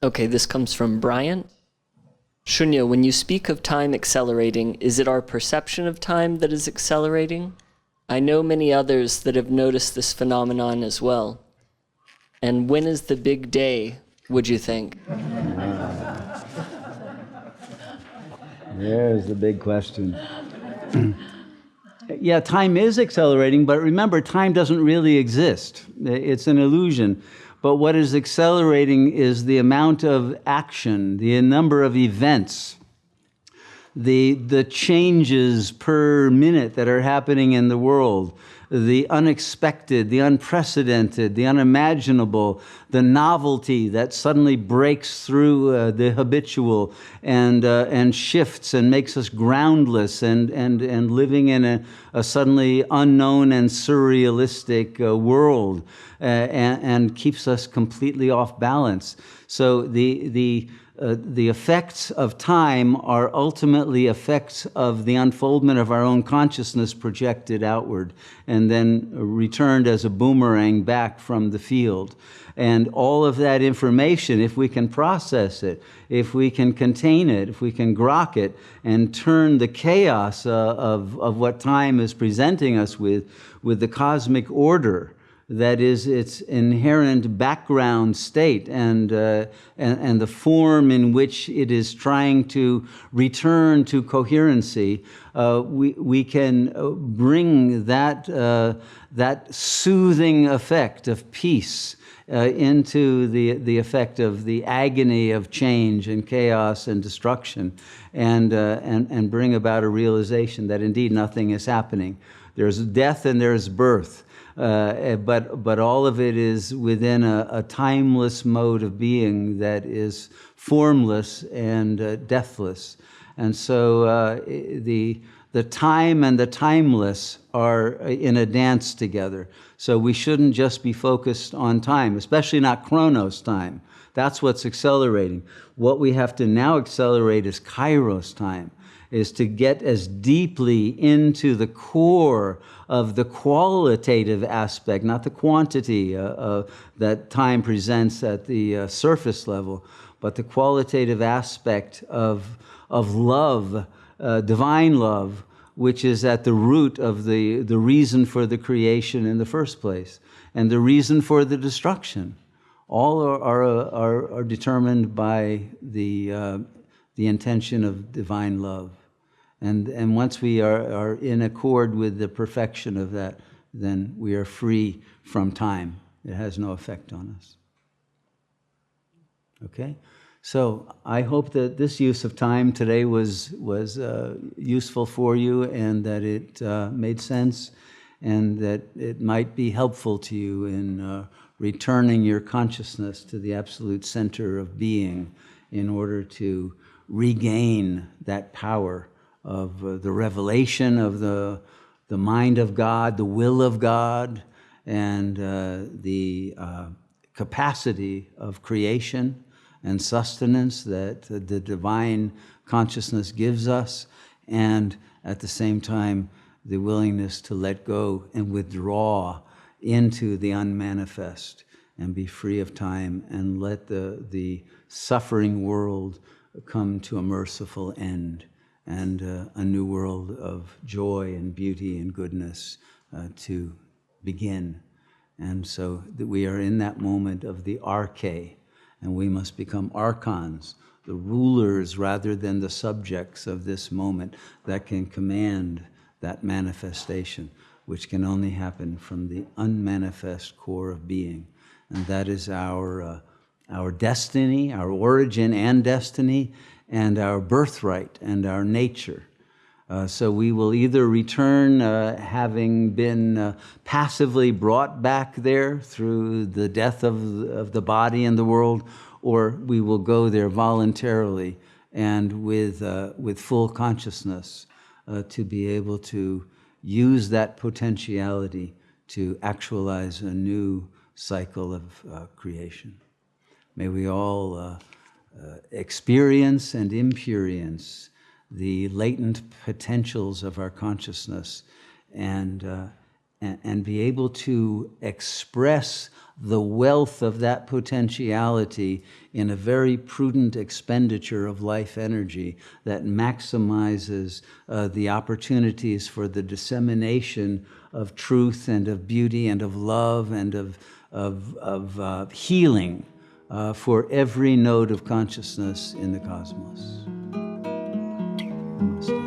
Okay, this comes from Brian. Shunya, when you speak of time accelerating, is it our perception of time that is accelerating? I know many others that have noticed this phenomenon as well. And when is the big day, would you think? There's the big question. Yeah, time is accelerating, but remember, time doesn't really exist. It's an illusion. But what is accelerating is the amount of action, the number of events, the changes per minute that are happening in the world, the unexpected, the unprecedented, the unimaginable, the novelty that suddenly breaks through the habitual and shifts and makes us groundless and living in a suddenly unknown and surrealistic world and keeps us completely off balance. So the effects of time are ultimately effects of the unfoldment of our own consciousness projected outward and then returned as a boomerang back from the field. And all of that information, if we can process it, if we can contain it, if we can grok it and turn the chaos of what time is presenting us with the cosmic order, that is its inherent background state and the form in which it is trying to return to coherency, we can bring that soothing effect of peace into the effect of the agony of change and chaos and destruction, and bring about a realization that indeed nothing is happening. There's death and there's birth. But all of it is within a timeless mode of being that is formless and deathless. And so the time and the timeless are in a dance together. So we shouldn't just be focused on time, especially not chronos time. That's what's accelerating. What we have to now accelerate is kairos time, is to get as deeply into the core of the qualitative aspect, not the quantity that time presents at the surface level, but the qualitative aspect of love, divine love, which is at the root of the reason for the creation in the first place, and the reason for the destruction. All are determined by the intention of divine love. And once we are in accord with the perfection of that, then we are free from time. It has no effect on us. Okay? So I hope that this use of time today was useful for you, and that it made sense, and that it might be helpful to you in returning your consciousness to the absolute center of being in order to regain that power of the revelation of the mind of God, the will of God, and the capacity of creation and sustenance that the divine consciousness gives us, and at the same time, the willingness to let go and withdraw into the unmanifest and be free of time and let the suffering world come to a merciful end, and a new world of joy and beauty and goodness to begin. And so that we are in that moment of the arche, and we must become archons, the rulers rather than the subjects of this moment that can command that manifestation, which can only happen from the unmanifest core of being. And that is our destiny, our origin and destiny, and our birthright and our nature. So we will either return having been passively brought back there through the death of the body and the world, or we will go there voluntarily and with full consciousness to be able to use that potentiality to actualize a new cycle of creation. May we all experience and imperience the latent potentials of our consciousness and and be able to express the wealth of that potentiality in a very prudent expenditure of life energy that maximizes the opportunities for the dissemination of truth and of beauty and of love and of healing for every node of consciousness in the cosmos. Namaste.